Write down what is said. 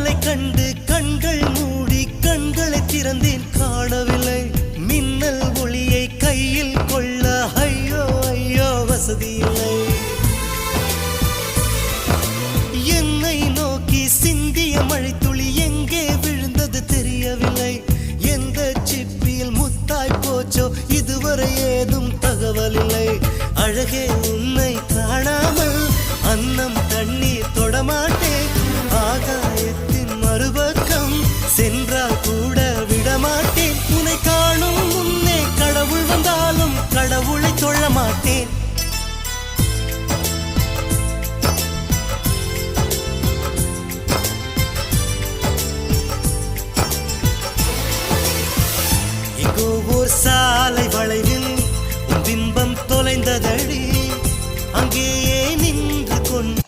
மின்னலை கண்டு கண்கள் மூடி கண்களை திறந்தேன் காணவில்லை மின்னல் ஒளியை கையில் கொள்ள ஐயோ ஐயோ வசதி இல்லை என்னை நோக்கி சிந்திய மழைத்துளி எங்கே விழுந்தது தெரியவில்லை எந்த சிப்பியில் முத்தாய் போச்சோ இதுவரை ஏதும் தகவல் இல்லை அழகே உன்னை காணாமல் அன்னம் தண்ணீர் தொடமாட்டேன் ஆகாயத்தின் மறுபக்கம் சென்றால் கூட விடமாட்டேன் உன்னை காணும் முன்னே கடவுள் வந்தாலும் கடவுளை தொழ மாட்டேன்